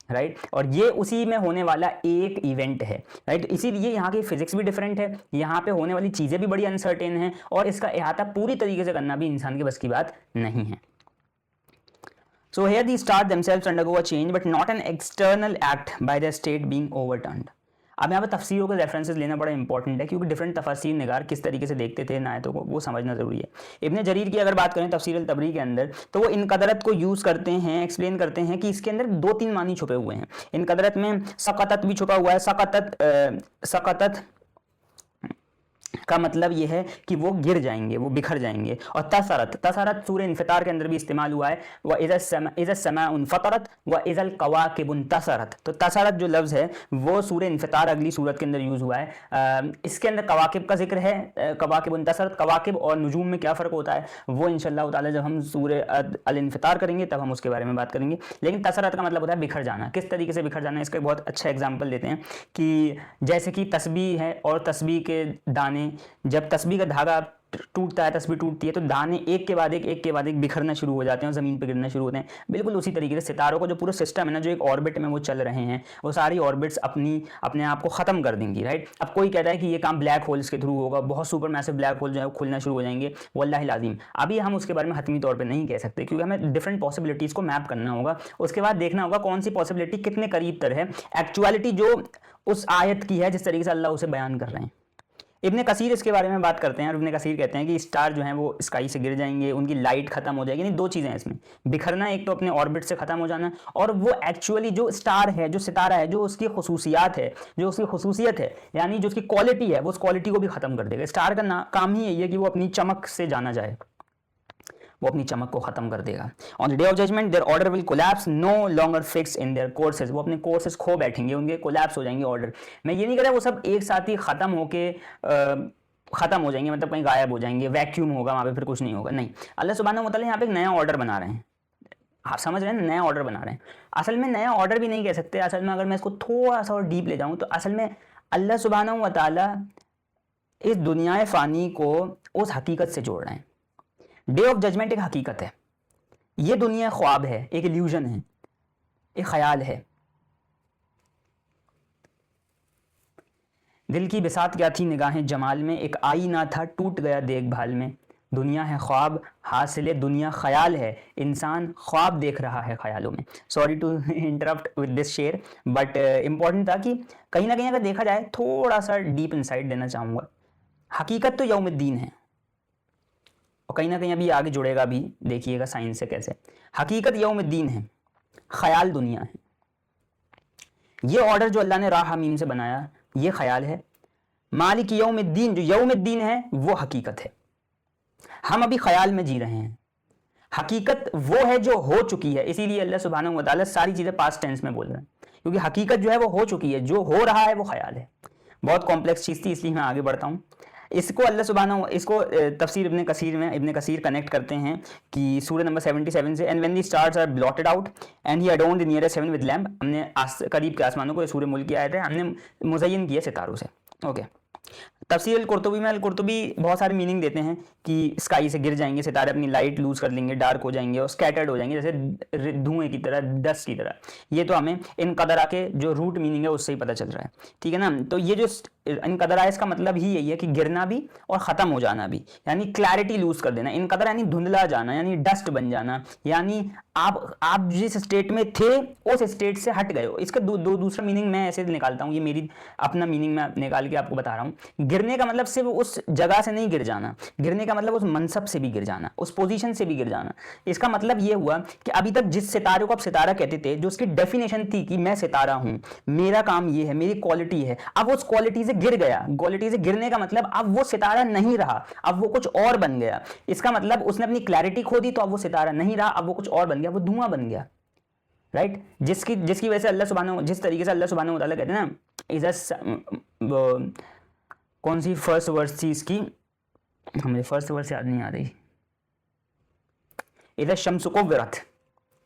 Right, और ये उसी में होने वाला एक इवेंट है, राइट। इसीलिए यहाँ की फिजिक्स भी डिफरेंट है, यहाँ पे होने वाली चीज़ें भी बड़ी अनसर्टेन हैं, और इसका अहाता पूरी तरीके से करना भी इंसान के बस की बात नहीं है। So here the stars themselves undergo a change but not an external act by the state being overturned. अब यहाँ पर तफसीरों के रेफरेंसेस लेना बड़ा इंपॉर्टेंट है, क्योंकि डिफरेंट तफसीर निगार किस तरीके से देखते थे नायतों को वो समझना ज़रूरी है। इब्न जरीर की अगर बात करें तफसीर अल तबरी के अंदर, तो वो इन कदरत को यूज़ करते हैं, एक्सप्लेन करते हैं कि इसके अंदर 2-3 मानी छुपे हुए हैं। इन कदरत में सकतत भी छुपा हुआ है, सकतत का मतलब यह है कि वो गिर जाएंगे, वो बिखर जाएंगे। और तसरत सूरह इन्फितार के अंदर भी इस्तेमाल हुआ है, व इज़ा समाउन फतरत व इज़ल कवाकिबुन तसरत। तो तसरत जो लफ्ज़ है वो सूरह इन्फितार अगली सूरत के अंदर यूज़ हुआ है। इसके अंदर कवाकिब का जिक्र है, कवाकिबुन तसरत। कवाकिब और नुजूम में क्या फ़र्क होता है वो इंशाअल्लाह ताला जब हम सूरह अल इन्फितार करेंगे तब हम उसके बारे में बात करेंगे। लेकिन तसरत का मतलब होता है बिखर जाना। किस तरीके से बिखर जाना, इसका बहुत अच्छा एग्जाम्पल देते हैं कि जैसे कि तस्बीह है और तस्बीह के दाने, जब तस्बीह का धागा टूटता है, तस्बीह टूटती है, तो दाने एक के बाद एक बिखरना शुरू हो जाते हैं और ज़मीन पर गिरना शुरू होते हैं। बिल्कुल उसी तरीके से सितारों का जो पूरा सिस्टम है ना, जो एक ऑर्बिट में वो चल रहे हैं, वो सारी ऑर्बिट्स अपने आप को ख़त्म कर देंगी, राइट। अब कोई कहता है कि ये काम ब्लैक होल्स के थ्रू होगा, बहुत सुपर मैसिव ब्लैक होल जो है खुलना शुरू हो जाएंगे, वल्लाहि लाज़िम अभी हम उसके बारे में हतमी तौर पर नहीं कह सकते, क्योंकि हमें डिफरेंट पॉसिबिलिटीज़ को मैप करना होगा। उसके बाद देखना होगा कौन सी पॉसिबिलिटी कितने करीब तर है एक्चुअलिटी जो उस आयत की है, जिस तरीके से अल्लाह उसे बयान कर रहे हैं। इब्न कसीर इसके बारे में बात करते हैं, और इब्न कसीर कहते हैं कि स्टार जो हैं वो स्काई से गिर जाएंगे, उनकी लाइट खत्म हो जाएगी। यानी 2 चीज़ें हैं इसमें, बिखरना एक तो अपने ऑर्बिट से ख़त्म हो जाना, और वो एक्चुअली जो स्टार है, जो सितारा है, जो उसकी खसूसियात है, जो उसकी खसूसियत है, यानी जो उसकी क्वालिटी है, वो उस क्वालिटी को भी ख़त्म कर देगा। स्टार का काम ही यही है कि वो अपनी चमक से जाना जाए, वो अपनी चमक को खत्म कर देगा। On the day of judgement their order will collapse, no longer fixed in their courses. वो अपने कोर्सेज खो बैठेंगे, उनके कोलैप्स हो जाएंगे ऑर्डर। मैं ये नहीं कह रहा वो सब एक साथ ही खत्म होके खत्म हो जाएंगे, मतलब कहीं गायब हो जाएंगे, वैक्यूम होगा वहाँ पे, फिर कुछ नहीं होगा, नहीं। अल्लाह सुब्हानहू व तआला यहाँ पे एक नया ऑर्डर बना रहे हैं, हाँ समझ रहे हैं, नया ऑर्डर बना रहे हैं। असल में नया ऑर्डर भी नहीं कह सकते, असल में अगर मैं इसको थोड़ा सा और डीप ले जाऊँ तो असल में अल्लाह सुब्हानहू व तआला इस दुनिया फ़ानी को उस हकीकत से जोड़ रहे हैं। डे ऑफ जजमेंट एक हकीकत है, ये दुनिया ख्वाब है, एक इल्यूजन है, एक ख्याल है। दिल की बिसात क्या थी निगाहें जमाल में, एक आईना था टूट गया देखभाल में। दुनिया है ख्वाब हासिल दुनिया ख्याल है, इंसान ख्वाब देख रहा है ख्यालों में। Sorry to interrupt with this share, but important था कि कहीं ना कहीं अगर देखा जाए, थोड़ा सा डीप इंसाइट देना चाहूँगा। हकीकत तो यौमुद्दीन है, और कहीं ना कहीं अभी आगे जुड़ेगा भी, देखिएगा साइंस से कैसे। हकीकत यौमुद्दीन है, ख्याल दुनिया है। ये ऑर्डर जो अल्लाह ने राह हमीम से बनाया, ये ख्याल है। मालिक यौमुद्दीन, जो यौमुद्दीन है वो हकीकत है। हम अभी ख्याल में जी रहे हैं, हकीकत वो है जो हो चुकी है। इसीलिए अल्लाह सुब्हानहू व तआला सारी चीज़ें पास्ट टेंस में बोल रहे हैं, क्योंकि हकीकत जो है वो हो चुकी है, जो हो रहा है वो ख्याल है। बहुत कॉम्प्लेक्स चीज़ थी, इसलिए मैं आगे बढ़ता हूँ। इसको अल्लाह सुब्हानहू, इसको तफसीर इब्न कसीर में इब्न कसीर कनेक्ट करते हैं कि सूरह नंबर 77 से, and when the stars are blotted out and he adorned the nearest heaven with lamp. हमने करीब के आसमानों को, ये सूरह मुल्क की आयत है, हमने मुज़य्यन किया सितारों से। ओके, तफसीर अल-कुर्तुबी में अल-कुर्तुबी बहुत सारे मीनिंग देते हैं कि स्काई से गिर जाएंगे सितारे, अपनी लाइट लूज कर लेंगे, डार्क हो जाएंगे और स्कैटर्ड हो जाएंगे, जैसे धुएं की तरह, डस्ट की तरह। ये तो हमें इन कदरा के जो रूट मीनिंग है उससे ही पता चल रहा है, ठीक है ना। तो ये जो इन कदरा है, इसका मतलब ही यही है कि गिरना भी और ख़त्म हो जाना भी, यानी क्लैरिटी लूज कर देना। इन कदरा यानी धुंधला जाना, यानी डस्ट बन जाना, यानी आप जिस स्टेट में थे उस स्टेट से हट गए हो। इसका दूसरा मीनिंग मैं ऐसे निकालता हूँ, ये मेरी अपना मीनिंग मैं निकाल के आपको बता रहा हूँ। गिरने का मतलब सिर्फ उस जगह से नहीं गिर जाना, गिरने का मतलब उस मनसब से भी गिर जाना, उस पोजीशन से भी गिर जाना। इसका मतलब ये हुआ कि अभी तक जिस सितारे को आप सितारा कहते थे, जो उसकी डेफिनेशन थी कि मैं सितारा हूं, मेरा काम ये है, मेरी क्वालिटी है, अब उस क्वालिटी से गिर गया। क्वालिटी से गिरने का मतलब अब वो सितारा नहीं रहा, अब वो कुछ और बन गया। इसका मतलब उसने अपनी क्लैरिटी खो दी, तो अब वो सितारा नहीं रहा, अब वो कुछ और बन गया, वो धुआं बन गया, राइट। जिसकी वजह से अल्लाह सुब्हानहू, जिस तरीके से अल्लाह सुब्हानहू व तआला कहते हैं ना, कौन सी फर्स्ट वर्स थी इसकी, हमें फर्स्ट वर्स याद नहीं आ रही। इधर शम्स को विरत,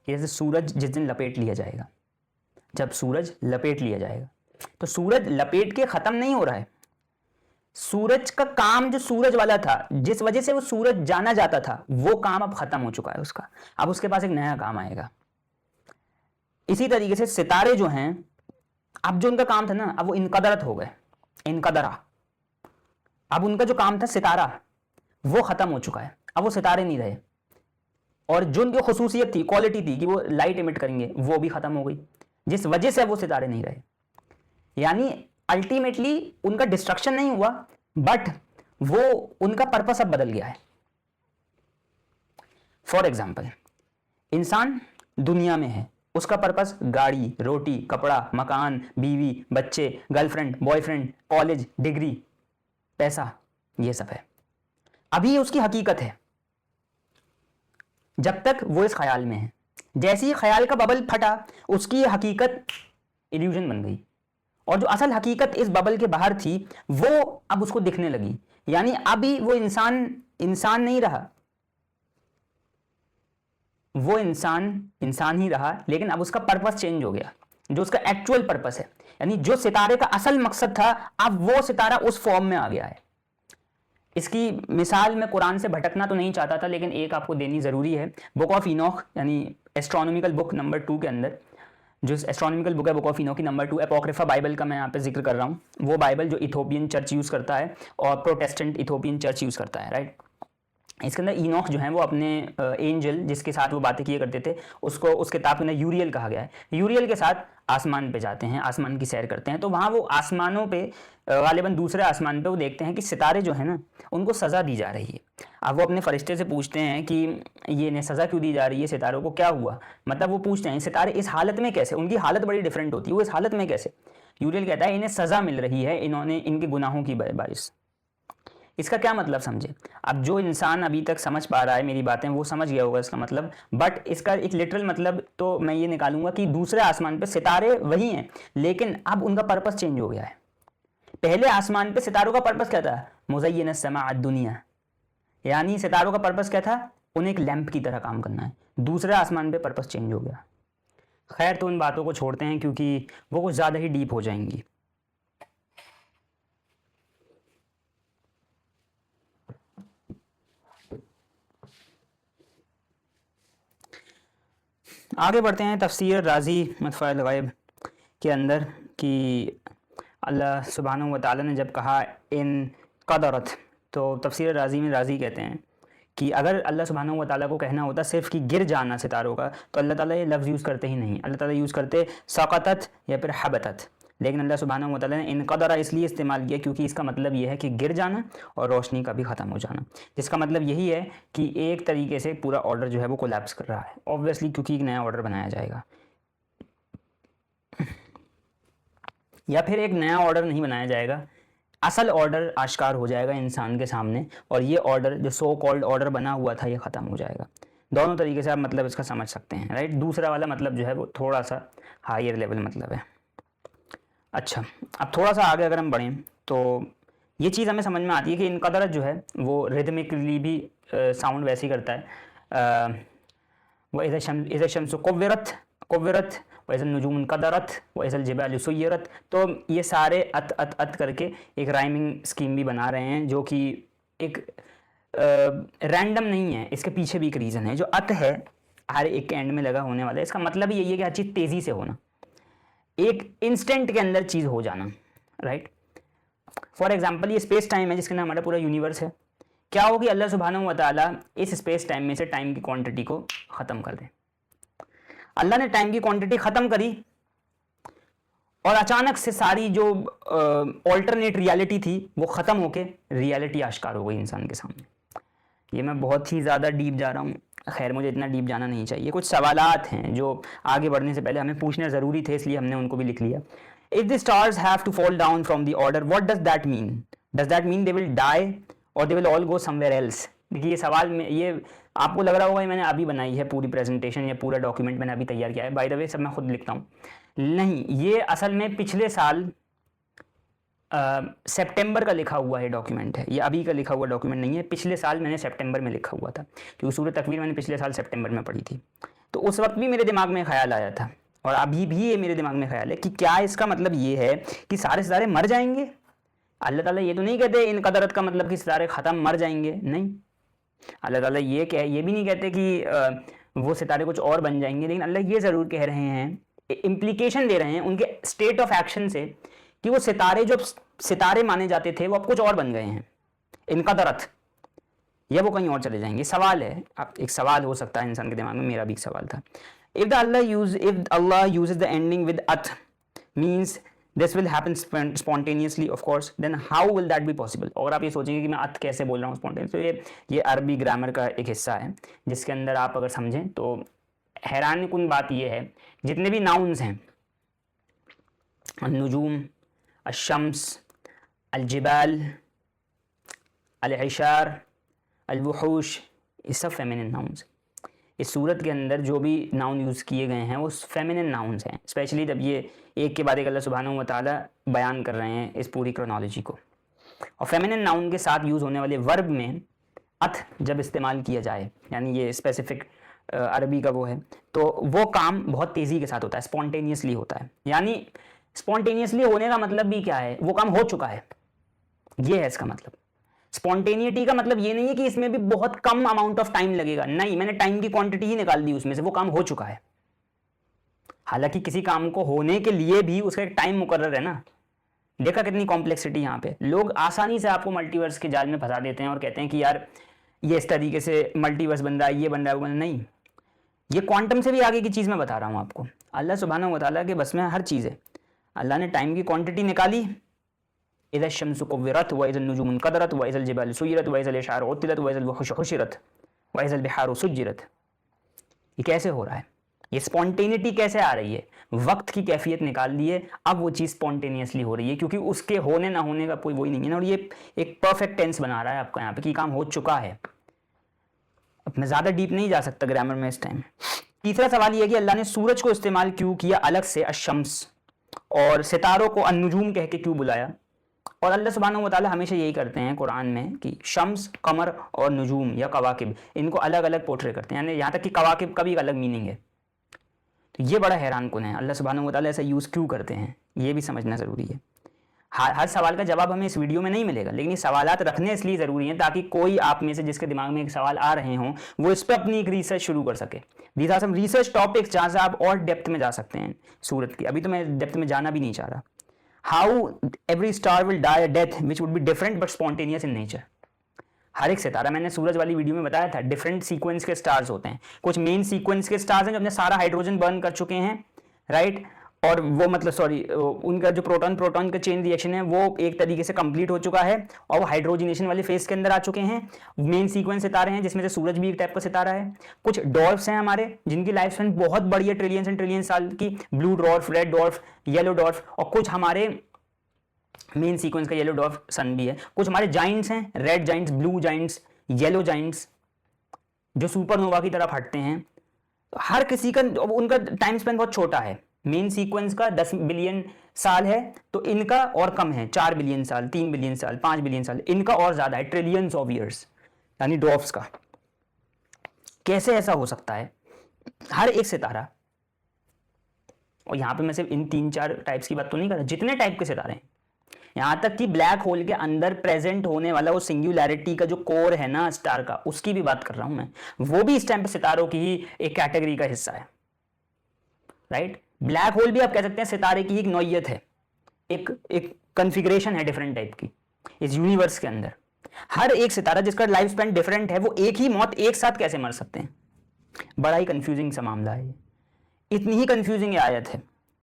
जैसे सूरज जिस दिन लपेट लिया जाएगा, जब सूरज लपेट लिया जाएगा, तो सूरज लपेट के खत्म नहीं हो रहा है। सूरज का काम जो सूरज वाला था, जिस वजह से वो सूरज जाना जाता था, वो काम अब खत्म हो चुका है उसका। अब उसके पास एक नया काम आएगा। इसी तरीके से सितारे जो हैं, अब जो उनका काम था ना, अब वो इनकदरत हो गए, इनकदरा। अब उनका जो काम था सितारा, वो खत्म हो चुका है, अब वो सितारे नहीं रहे। और जो उनकी खुसूसियत थी, क्वालिटी थी कि वो लाइट इमिट करेंगे, वो भी खत्म हो गई, जिस वजह से वो सितारे नहीं रहे। यानी अल्टीमेटली उनका डिस्ट्रक्शन नहीं हुआ, बट वो उनका पर्पस अब बदल गया है। फॉर एग्जाम्पल, इंसान दुनिया में है, उसका पर्पस गाड़ी, रोटी, कपड़ा, मकान, बीवी, बच्चे, गर्लफ्रेंड, बॉयफ्रेंड, कॉलेज, डिग्री, पैसा, ये सब है। अभी उसकी हकीकत है जब तक वो इस ख्याल में है। जैसे ही ख्याल का बबल फटा, उसकी हकीकत इल्यूजन बन गई, और जो असल हकीकत इस बबल के बाहर थी वो अब उसको दिखने लगी। यानी अभी वो इंसान नहीं रहा, वो इंसान ही रहा, लेकिन अब उसका पर्पस चेंज हो गया, जो उसका एक्चुअल पर्पस है। यानी जो सितारे का असल मकसद था, अब वो सितारा उस फॉर्म में आ गया है। इसकी मिसाल मैं कुरान से भटकना तो नहीं चाहता था, लेकिन एक आपको देनी ज़रूरी है। बुक ऑफ इनोक यानी एस्ट्रोनॉमिकल बुक नंबर 2 के अंदर, जो एस्ट्रोनॉमिकल बुक है बुक ऑफ इनोक की नंबर 2, एपोक्रिफा बाइबल का मैं यहाँ पे जिक्र कर रहा हूँ। वो बाइबल जो इथोपियन चर्च यूज़ करता है और प्रोटेस्टेंट इथोपियन चर्च यूज़ करता है, राइट। इसके अंदर इनोक जो है वो अपने एंजल जिसके साथ वो बातें किया करते थे, उसको उस किताब के अंदर यूरियल कहा गया है। यूरियल के साथ आसमान पे जाते हैं, आसमान की सैर करते हैं, तो वहाँ वो आसमानों पे, गालिबन दूसरे आसमान पे वो देखते हैं कि सितारे जो है ना, उनको सज़ा दी जा रही है। अब वो अपने फरिश्ते से पूछते हैं कि ये इन्हें सज़ा क्यों दी जा रही है, सितारों को क्या हुआ। मतलब वो पूछते हैं सितारे इस हालत में कैसे, उनकी हालत बड़ी डिफरेंट होती है, वो इस हालत में कैसे। यूरियल कहता है इन्हें सज़ा मिल रही है, इन्होंने इनके गुनाहों की बारिश। इसका क्या मतलब समझे। अब जो इंसान अभी तक समझ पा रहा है मेरी बातें, वो समझ गया होगा इसका मतलब, बट इसका एक लिटरल मतलब तो मैं ये निकालूंगा कि दूसरे आसमान पे सितारे वही हैं, लेकिन अब उनका पर्पस चेंज हो गया है। पहले आसमान पे सितारों का पर्पस क्या था, मुज़य्यन समा दुनिया, यानी सितारों का पर्पस क्या था, उन्हें एक लैंप की तरह काम करना है। दूसरे आसमान पे पर्पस चेंज हो गया। खैर, तो इन बातों को छोड़ते हैं क्योंकि वो कुछ ज़्यादा ही डीप हो जाएंगी। आगे बढ़ते हैं तफसीर राज़ी मतफ़ाइल ग़ैब के अंदर कि अल्लाह सुब्हानहू व तआला ने जब कहा इन क़दरत, तो तफसीर राज़ी में राज़ी कहते हैं कि अगर अल्लाह सुब्हानहू व तआला को कहना होता सिर्फ़ कि गिर जाना सितारों का, तो अल्लाह ताला ये लफ्ज़ यूज़ करते ही नहीं। अल्लाह ताला यूज़ करते सक़तत या फिर हबतत, लेकिन अल्लाह सुब्हानहू व तआला ने इन क़दरा इसलिए इस्तेमाल किया क्योंकि इसका मतलब ये है कि गिर जाना और रोशनी का भी ख़त्म हो जाना, जिसका मतलब यही है कि एक तरीके से पूरा ऑर्डर जो है वो कोलैप्स कर रहा है, ऑब्वियसली, क्योंकि एक नया ऑर्डर बनाया जाएगा। या फिर एक नया ऑर्डर नहीं बनाया जाएगा, असल ऑर्डर आश्कार हो जाएगा इंसान के सामने, और ये ऑर्डर जो सो कॉल्ड ऑर्डर बना हुआ था ये ख़त्म हो जाएगा। दोनों तरीके से आप मतलब इसका समझ सकते हैं, राइट। दूसरा वाला मतलब जो है वो थोड़ा सा हायर लेवल मतलब है। अच्छा, अब थोड़ा सा आगे अगर हम बढ़ें तो ये चीज़ हमें समझ में आती है कि इन कदरत जो है वो रिदमिकली भी साउंड वैसे ही करता है। वह इज़ा शम्स कुव्विरत व इज़ा नुजूम कदरत व इज़ा जिबाल सुय्यरत, तो ये सारे अत करके एक राइमिंग स्कीम भी बना रहे हैं, जो कि एक रैंडम नहीं है, इसके पीछे भी एक रीज़न है। जो अत है हर एक के एंड में लगा होने वाला है, इसका मतलब यही है कि हर चीज़ तेज़ी से होना, एक इंस्टेंट के अंदर चीज़ हो जाना, राइट। फॉर एग्जांपल ये स्पेस टाइम है जिसके अंदर हमारा पूरा यूनिवर्स है। क्या हो कि अल्लाह सुब्हानहू व तआला इस स्पेस टाइम में से टाइम की क्वांटिटी को ख़त्म कर दे। अल्लाह ने टाइम की क्वांटिटी ख़त्म करी और अचानक से सारी जो ऑल्टरनेट रियलिटी थी वो ख़त्म होके रियलिटी आश्कार हो गई इंसान के सामने। ये मैं बहुत ही ज़्यादा डीप जा रहा हूँ, खैर मुझे इतना डीप जाना नहीं चाहिए। कुछ सवालात हैं जो आगे बढ़ने से पहले हमें पूछने ज़रूरी थे, इसलिए हमने उनको भी लिख लिया। If the stars have to fall down from the order, what does that mean? Does that mean they will die or they will all go somewhere else? देखिए, ये सवाल में ये आपको लग रहा होगा मैंने अभी बनाई है पूरी प्रेजेंटेशन या पूरा डॉक्यूमेंट मैंने अभी तैयार किया है। बाय द वे सब मैं खुद लिखता हूँ। नहीं, ये असल में पिछले साल सितंबर का लिखा हुआ है डॉक्यूमेंट है, ये अभी का लिखा हुआ डॉक्यूमेंट नहीं है। पिछले साल मैंने सितंबर में लिखा हुआ था, क्योंकि सूरह तकवीर मैंने पिछले साल सितंबर में पढ़ी थी। तो उस वक्त भी मेरे दिमाग में ख्याल आया था, और अभी भी ये मेरे दिमाग में ख्याल है कि क्या इसका मतलब ये है कि सारे सितारे मर जाएंगे? अल्लाह ताला ये तो नहीं कहते इन कदरत का मतलब कि सितारे ख़त्म मर जाएंगे, नहीं। अल्लाह ताला ये भी नहीं कहते कि वो सितारे कुछ और बन जाएंगे, लेकिन अल्लाह ये ज़रूर कह रहे हैं इम्प्लीकेशन दे रहे हैं उनके स्टेट ऑफ एक्शन से कि वो सितारे जो सितारे माने जाते थे वो अब कुछ और बन गए हैं, इनका दरत, या वो कहीं और चले जाएंगे। सवाल है, आप एक सवाल हो सकता है इंसान के दिमाग में, मेरा भी एक सवाल था। If Allah uses the ending with अथ means this will happen spontaneously of course, then how will that be possible. और आप ये सोचेंगे कि मैं अथ कैसे बोल रहा हूँ स्पॉन्टेनियस, तो ये अरबी ग्रामर का एक हिस्सा है जिसके अंदर आप अगर समझें तो हैरानकुन बात यह है, जितने भी नाउन्स हैं, अन्नुजूम, अशम्स, अलजिबाल, अल-इशार, अल-वुहूश, ये सब फेमिनिन नाउन्स। इस सूरत के अंदर जो भी नाउन यूज़ किए गए हैं वो फेमिनिन नाउन्स हैं, स्पेशली जब ये एक के बाद एक अल्लाह सुब्हानहू व तआला बयान कर रहे हैं इस पूरी क्रोनोलॉजी को। और फेमिनिन नाउन के साथ यूज़ होने वाले वर्ब में अथ जब इस्तेमाल किया जाए, यानी ये स्पेसिफिक अरबी का वो है, तो वो काम बहुत तेज़ी के साथ होता है, स्पॉन्टेनियसली होता है। यानी स्पॉन्टेनियसली होने का मतलब भी क्या है, वो काम हो चुका है, ये है इसका मतलब। स्पॉन्टेनिटी का मतलब ये नहीं है कि इसमें भी बहुत कम अमाउंट ऑफ टाइम लगेगा, नहीं, मैंने टाइम की क्वांटिटी ही निकाल दी उसमें से, वो काम हो चुका है। हालांकि किसी काम को होने के लिए भी उसका एक टाइम मुकर्रर है ना। देखा कितनी कॉम्प्लेक्सिटी यहाँ पे, लोग आसानी से आपको मल्टीवर्स के जाल में फंसा देते हैं और कहते हैं कि यार ये इस तरीके से मल्टीवर्स बन रहा है, ये बन रहा है, वो बन रहा है। नहीं, ये क्वांटम से भी आगे की चीज़ मैं बता रहा हूँ आपको। अल्लाह सुब्हानहू व तआला के बस में हर चीज़ है। अल्लाह ने टाइम की क्वांटिटी निकाली, इज़ा शम्सु कुव्विरत व इज़ा नुजुमु क़दरत व इज़ा जिबालु सुय्यरत व इज़ा इशारु उत्तिलत व इज़ा वहुशु हुशिरत व इज़ा बिहारु सुज्जिरत। ये कैसे हो रहा है, ये स्पॉन्टेनिटी कैसे आ रही है? वक्त की कैफियत निकाल दी है, अब वो चीज़ स्पॉन्टेनियसली हो रही है, क्योंकि उसके होने ना होने का कोई वही नहीं है ना। और ये एक परफेक्ट टेंस बना रहा है आपका यहाँ पे कि काम हो चुका है। अब मैं ज़्यादा डीप नहीं जा सकता ग्रामर में इस टाइम। तीसरा सवाल ये है कि अल्लाह ने सूरज को इस्तेमाल क्यों किया अलग से अशम्स, और सितारों को अन्नुजूम कह के क्यों बुलाया? और अल्लाह सुब्हानहू व तआला हमेशा यही करते हैं कुरान में कि शम्स, कमर और नुजूम या कवाकिब, इनको अलग अलग पोर्ट्रे करते हैं, यानी यहाँ तक कि कवाकिब का भी एक अलग मीनिंग है। तो ये बड़ा हैरानकुन है, अल्लाह सुब्हानहू व तआला ऐसा यूज़ क्यों करते हैं, ये भी समझना ज़रूरी है। हर सवाल का जवाब हमें इस वीडियो में नहीं मिलेगा, लेकिन ये सवालात रखने इसलिए ज़रूरी हैं ताकि कोई आप में से जिसके दिमाग में एक सवाल आ रहे हों वो इस पर अपनी एक रिसर्च शुरू कर सके। These are some research topics जहाँ से आप और डेप्थ में जा सकते हैं सूरत की। अभी तो मैं डेप्थ में जाना भी नहीं चाह रहा। How every star will die a death which would be different but spontaneous in nature. हर एक सितारा, मैंने सूरज वाली वीडियो में बताया था, डिफरेंट सीक्वेंस के स्टार्स होते हैं। कुछ मेन सीक्वेंस के स्टार्स हैं जो अपने सारा हाइड्रोजन बर्न कर चुके हैं, राइट, और वो मतलब सॉरी उनका जो प्रोटॉन प्रोटॉन का चेन रिएक्शन है वो एक तरीके से कंप्लीट हो चुका है और वो हाइड्रोजनेशन वाले फेज के अंदर आ चुके हैं। मेन सीक्वेंस सितारे हैं जिसमें से सूरज भी एक टाइप का सितारा है। कुछ डॉर्फ्स हैं हमारे जिनकी लाइफ स्पैन बहुत बड़ी है, ट्रिलियंस एंड ट्रिलियन साल की, blue dwarf, red dwarf, yellow dwarf, और कुछ हमारे मेन सीक्वेंस का येलो डॉर्फ सन भी है। कुछ हमारे जाइंट्स हैं, red Giants, blue Giants, yellow Giants, जो सुपरनोवा की तरह फटते हैं। तो हर किसी का उनका टाइम स्पेन बहुत छोटा है। मेन सीक्वेंस का 10 बिलियन साल है तो इनका और कम है, 4 बिलियन साल, 3 बिलियन साल, 5 बिलियन साल, इनका और ज्यादा है, ट्रिलियंस ऑफ ईयर्स, यानी डॉर्फ्स का। कैसे ऐसा हो सकता है? हर एक सितारा, और यहां पे मैं सिर्फ इन 3-4 टाइप्स की बात तो नहीं कर रहा, जितने टाइप के सितारे हैं, यहां तक कि ब्लैक होल के अंदर प्रेजेंट होने वाला वो सिंगुलैरिटी का जो कोर है ना स्टार का, उसकी भी बात कर रहा हूं मैं। वो भी इस टाइम पे सितारों की ही एक कैटेगरी का हिस्सा है, राइट। ब्लैक होल भी आप कह सकते हैं सितारे की एक नौइयत है, एक कॉन्फ़िगरेशन है डिफरेंट टाइप की इस यूनिवर्स के अंदर। हर एक सितारा जिसका लाइफ स्पैन डिफरेंट है वो एक ही मौत एक साथ कैसे मर सकते हैं? बड़ा ही कंफ्यूजिंग सा मामला है। इतनी ही कंफ्यूजिंग आयत है